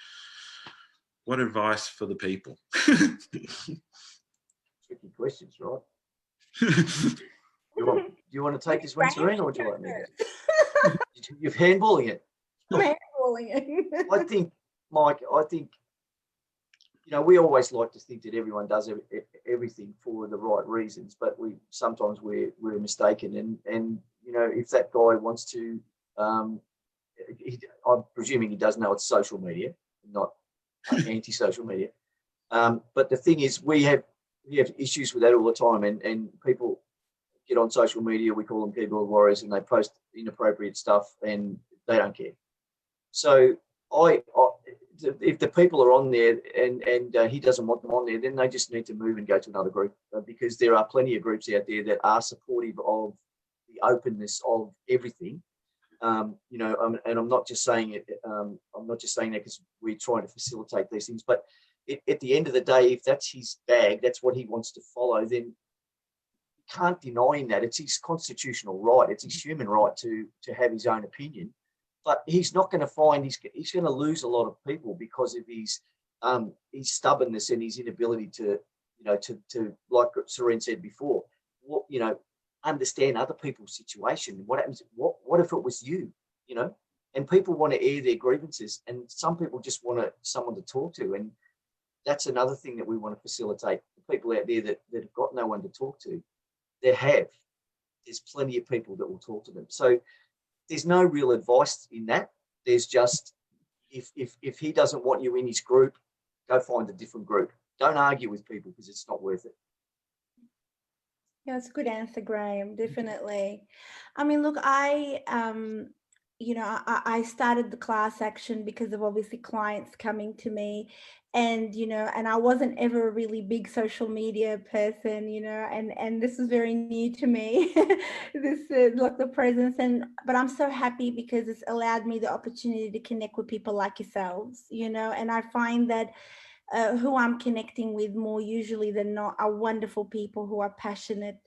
What advice for the people? Tricky questions, right? Do you want to take this one, Serene, or would you like me to? You're handballing it. Handballing it. I think, Myk, you know, we always like to think that everyone does everything for the right reasons, but sometimes we're mistaken. And you know, if that guy wants to, I'm presuming he does know it's social media, not anti-social media. But the thing is, we have issues with that all the time, and people get on social media, we call them keyboard warriors, and they post inappropriate stuff and they don't care. So if the people are on there and he doesn't want them on there, then they just need to move and go to another group, because there are plenty of groups out there that are supportive of the openness of everything. You know, and I'm not just saying it. I'm not just saying that because we're trying to facilitate these things. But at the end of the day, if that's his bag, that's what he wants to follow, then you can't deny him that. It's his constitutional right. It's his human right to have his own opinion. But he's not going to find he's going to lose a lot of people because of his stubbornness and his inability to, you know, to like Serene said before, you know, understand other people's situation. What happens? What if it was you? You know, and people want to air their grievances, and some people just want someone to talk to, and that's another thing that we want to facilitate. The people out there that have got no one to talk to, there's plenty of people that will talk to them. So there's no real advice in that. There's just, if he doesn't want you in his group, go find a different group. Don't argue with people because it's not worth it. Yeah, it's a good answer, Graeme. Definitely. I mean, look, you know, I started the class action because of obviously clients coming to me, and you know, and I wasn't ever a really big social media person, you know, and this is very new to me. This is like the presence, but I'm so happy because it's allowed me the opportunity to connect with people like yourselves, you know, and I find that who I'm connecting with more usually than not are wonderful people who are passionate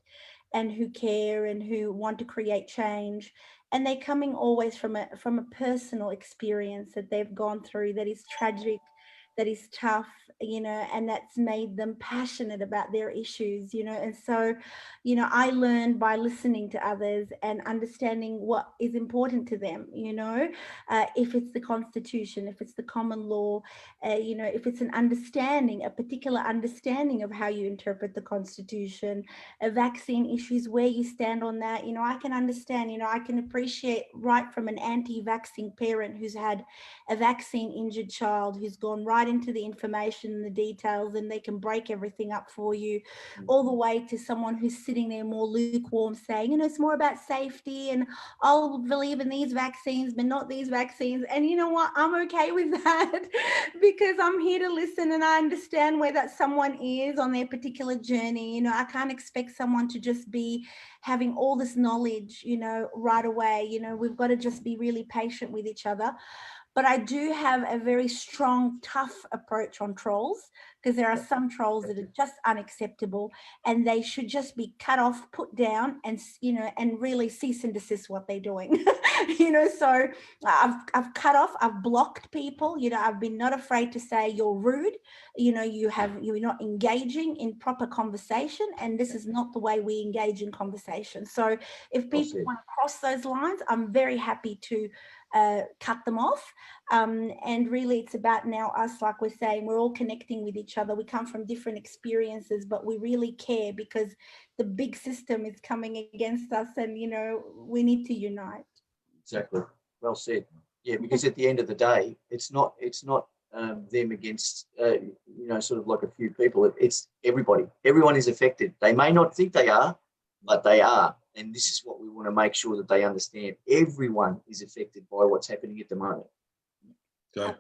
and who care and who want to create change. And they're coming always from a personal experience that they've gone through that is tragic, that is tough, you know, and that's made them passionate about their issues, you know. And so, you know, I learned by listening to others and understanding what is important to them, you know, if it's the Constitution, if it's the common law, you know, if it's a particular understanding of how you interpret the Constitution, vaccine issues, where you stand on that. You know, I can understand, you know, I can appreciate right from an anti-vaccine parent who's had a vaccine injured child who's gone right into the information and the details, and they can break everything up for you, all the way to someone who's sitting there more lukewarm saying, you know, it's more about safety and I'll believe in these vaccines but not these vaccines. And you know what, I'm okay with that because I'm here to listen and I understand where that someone is on their particular journey. You know, I can't expect someone to just be having all this knowledge, you know, right away. You know, we've got to just be really patient with each other. But I do have a very strong, tough approach on trolls because there are some trolls that are just unacceptable, and they should just be cut off, put down, and and really cease and desist what they're doing. So I've cut off, I've blocked people. I've been not afraid to say you're rude. You're not engaging in proper conversation, and this is not the way we engage in conversation. So if people want to cross those lines, I'm very happy to cut them off. And really it's about now us, like we're saying, we're all connecting with each other. We come from different experiences, but we really care because the big system is coming against us, and we need to unite. Exactly. Well said. Yeah, because at the end of the day, it's not them against sort of like a few people. It's everybody. Everyone is affected. They may not think they are, but they are. And this is what we want to make sure that they understand. Everyone is affected by what's happening at the moment. So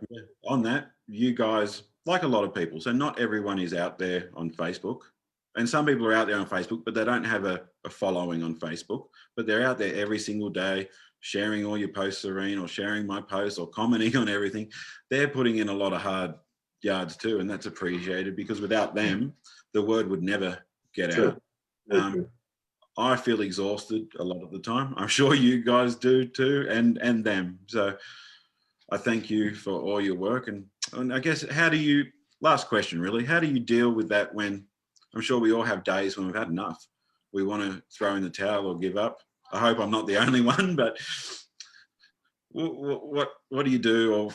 on that, you guys, like a lot of people, so not everyone is out there on Facebook. And some people are out there on Facebook, but they don't have a following on Facebook. But they're out there every single day, sharing all your posts, Serene, or sharing my posts, or commenting on everything. They're putting in a lot of hard yards too, and that's appreciated, because without them, the word would never get out. I feel exhausted a lot of the time. I'm sure you guys do too, and them. So I thank you for all your work. And I guess, last question really, how do you deal with that when, I'm sure we all have days when we've had enough. We want to throw in the towel or give up. I hope I'm not the only one, but what do you do, or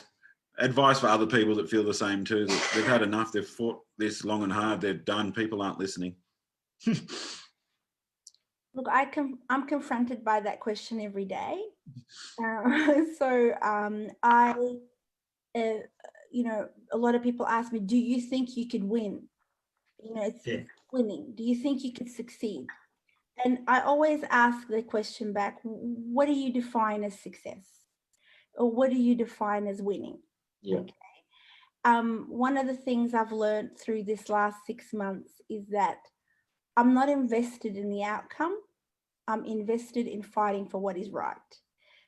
advice for other people that feel the same too, that they've had enough, they've fought this long and hard, they're done, people aren't listening? Look, I'm confronted by that question every day. A lot of people ask me, do you think you could win? It's winning. Do you think you could succeed? And I always ask the question back, what do you define as success? Or what do you define as winning? Yeah. Okay. One of the things I've learned through this last 6 months is that I'm not invested in the outcome. I'm invested in fighting for what is right.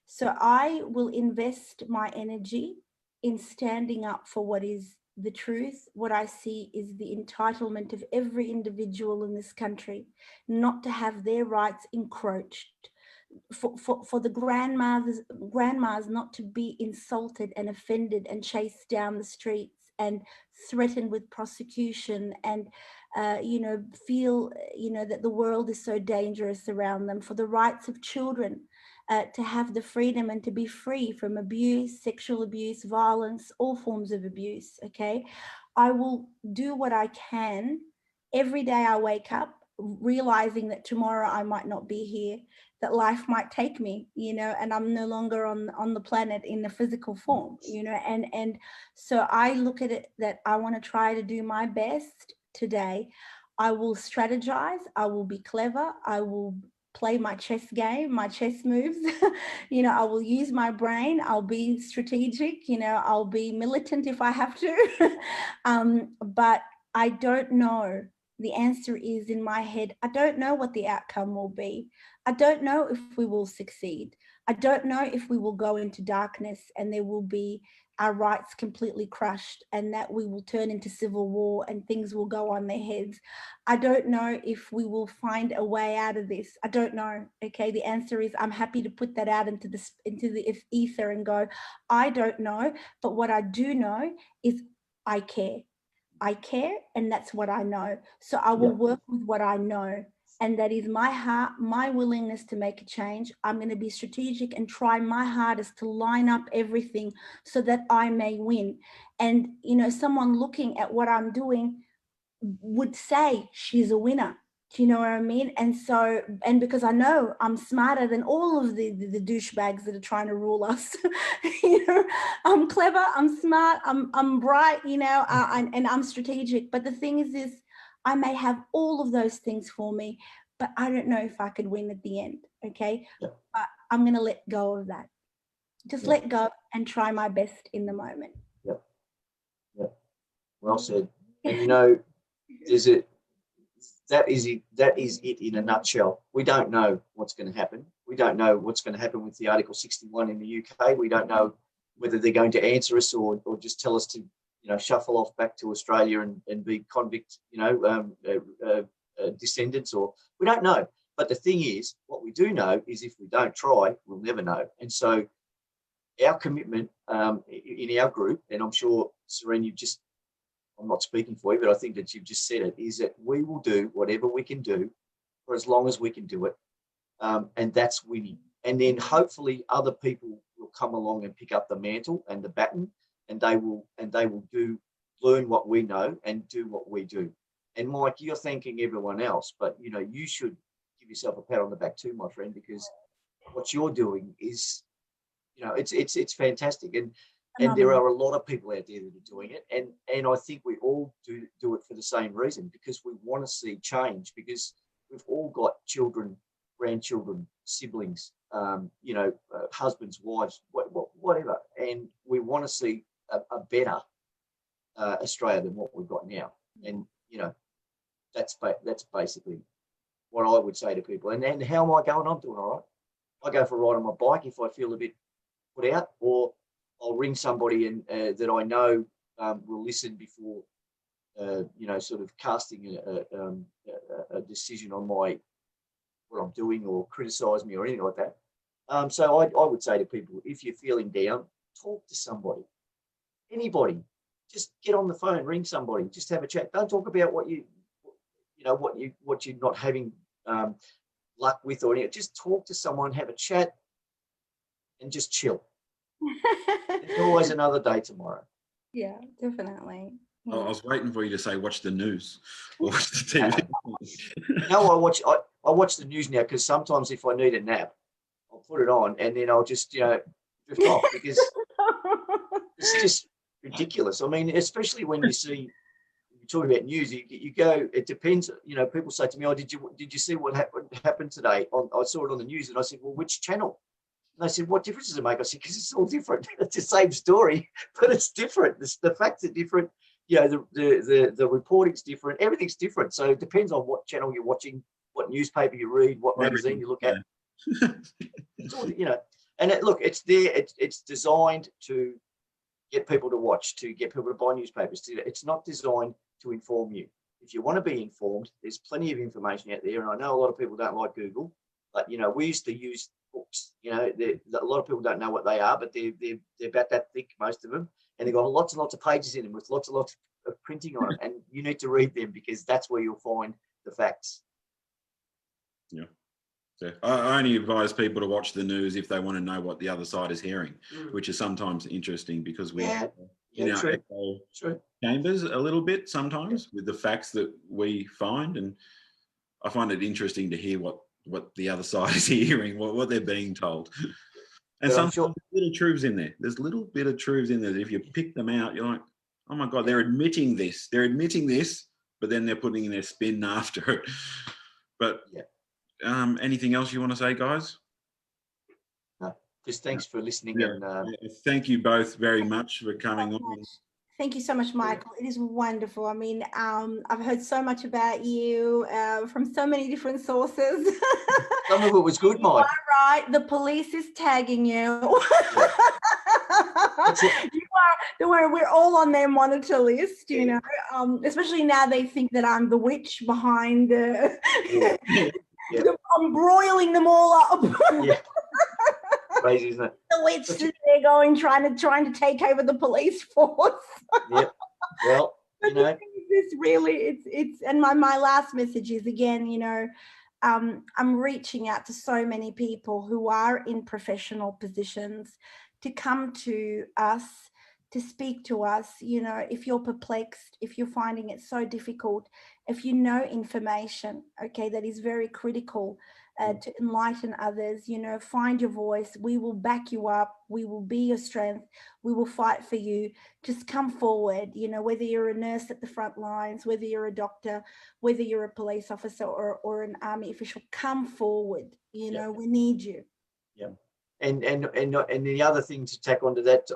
So I will invest my energy in standing up for what is the truth. What I see is the entitlement of every individual in this country not to have their rights encroached, for the grandmas not to be insulted and offended and chased down the streets and threatened with prosecution, and feel that the world is so dangerous around them, for the rights of children to have the freedom and to be free from abuse, sexual abuse, violence, all forms of abuse. Okay, I will do what I can every day I wake up, realizing that tomorrow I might not be here, that life might take me, and I'm no longer on the planet in the physical form, and so I look at it that I want to try to do my best today. I will strategize, I will be clever, I will play my chess game, my chess moves. I will use my brain, I'll be strategic, I'll be militant if I have to. But I don't know. The answer is in my head. I don't know what the outcome will be. I don't know if we will succeed. I don't know if we will go into darkness and there will be our rights completely crushed, and that we will turn into civil war and things will go on their heads. I don't know if we will find a way out of this. I don't know. Okay, the answer is I'm happy to put that out into the ether and go, I don't know, but what I do know is I care. I care, and that's what I know. So I will work with what I know, and that is my heart, my willingness to make a change. I'm going to be strategic and try my hardest to line up everything so that I may win. And, someone looking at what I'm doing would say she's a winner. Do you know what I mean? And so, and because I know I'm smarter than all of the douchebags that are trying to rule us, I'm clever, I'm smart, I'm bright, and I'm strategic. But the thing is I may have all of those things for me, but I don't know if I could win at the end. Okay. Yeah. But I'm going to let go of that. Just let go and try my best in the moment. Yep. Yep. Well said. And there's a that is it in a nutshell. We don't know what's going to happen. We don't know what's going to happen with the Article 61 in the UK. We don't know whether they're going to answer us or just tell us to shuffle off back to Australia and be convict, descendants, or we don't know. But the thing is, what we do know is if we don't try, we'll never know. And so our commitment in our group, and I'm sure, Serene, I'm not speaking for you, but I think that you've just said it, is that we will do whatever we can do for as long as we can do it. And that's winning. And then hopefully other people will come along and pick up the mantle and the baton, and they will learn what we know and do what we do. And Myk, you're thanking everyone else, but you should give yourself a pat on the back too, my friend, because what you're doing is, it's fantastic. And there are a lot of people out there that are doing it. And I think we all do it for the same reason, because we want to see change, because we've all got children, grandchildren, siblings, husbands, wives, whatever. And we want to see a better Australia than what we've got now. And, that's basically what I would say to people. And how am I going? I'm doing all right. I go for a ride on my bike if I feel a bit put out, or I'll ring somebody that I know will listen before, sort of casting a decision on what I'm doing, or criticise me or anything like that. So I would say to people, if you're feeling down, talk to somebody, anybody. Just get on the phone, ring somebody, just have a chat. Don't talk about what you're not having luck with or anything. Just talk to someone, have a chat, and just chill. There's always another day tomorrow. Yeah, definitely. I was waiting for you to say watch the news or watch the TV. No, I watch the news now, because sometimes if I need a nap, I'll put it on and then I'll just drift off, because it's just ridiculous. I mean, especially when you talk about news, you go, it depends. People say to me, "Oh, did you see what happened today?" I saw it on the news, and I said, "Well, which channel?" And they said, "What difference does it make?" I said, "Because it's all different. It's the same story, but it's different. The facts are different. The reporting's different. Everything's different. So it depends on what channel you're watching, what newspaper you read, what magazine you look at. It's all, And it's there. It's designed to get people to watch, to get people to buy newspapers. It's not designed to inform you. If you want to be informed, there's plenty of information out there. And I know a lot of people don't like Google, but we used to use books. A lot of people don't know what they are, but they're about that thick, most of them, and they've got lots and lots of pages in them with lots and lots of printing on them. And you need to read them, because that's where you'll find the facts. Yeah. So I only advise people to watch the news if they want to know what the other side is hearing, which is sometimes interesting, because we in our echo chambers a little bit sometimes with the facts that we find, and I find it interesting to hear what the other side is hearing, what they're being told. And sometimes there's little truths in there. There's little bit of truths in there that if you pick them out, you're like, oh my God, they're admitting this, but then they're putting in their spin after it. But anything else you want to say, guys? No, just thanks for listening. And thank you both very much for coming on. Thank you so much, Michael. It is wonderful. I mean, I've heard so much about you from so many different sources. Some of it was good, Mike. Right, the police is tagging you. Don't worry, we're all on their monitor list, especially now they think that I'm the witch behind I'm broiling them all up. Crazy, isn't it? The witch is there trying to take over the police force. Yep. Well, This really, it's and my last message is, again, I'm reaching out to so many people who are in professional positions to come to us, to speak to us. If you're perplexed, if you're finding it so difficult, if you know information, that is very critical to enlighten others, find your voice. We will back you up. We will be your strength. We will fight for you. Just come forward, whether you're a nurse at the front lines, whether you're a doctor, whether you're a police officer or an army official, come forward. We need you. Yeah. And the other thing to tack onto that,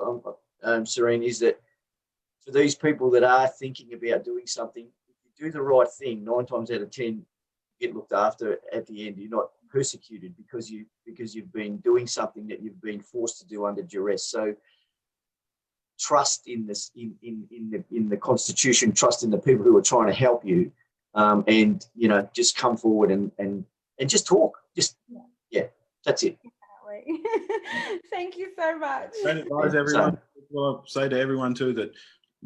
Serene, is that for these people that are thinking about doing something, if you do the right thing, 9 times out of 10, you get looked after at the end. You're not persecuted because you've been doing something that you've been forced to do under duress. So trust in this, in the Constitution, trust in the people who are trying to help you, and just come forward and just talk. That's it. Thank you so much. Don't advise everyone. Well, I'll say to everyone too that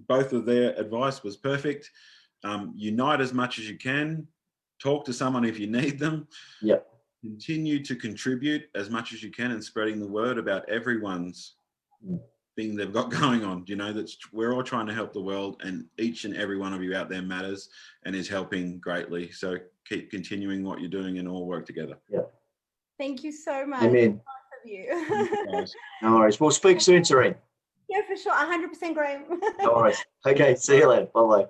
both of their advice was perfect. Unite as much as you can. Talk to someone if you need them. Yep. Continue to contribute as much as you can and spreading the word about everyone's thing they've got going on. We're all trying to help the world, and each and every one of you out there matters and is helping greatly. So keep continuing what you're doing and all work together. Yeah. Thank you so much. Amen. Both of you. No worries. We'll speak soon, Serene. Yeah, for sure. 100% Graeme. No worries. Okay. See you later. Bye-bye.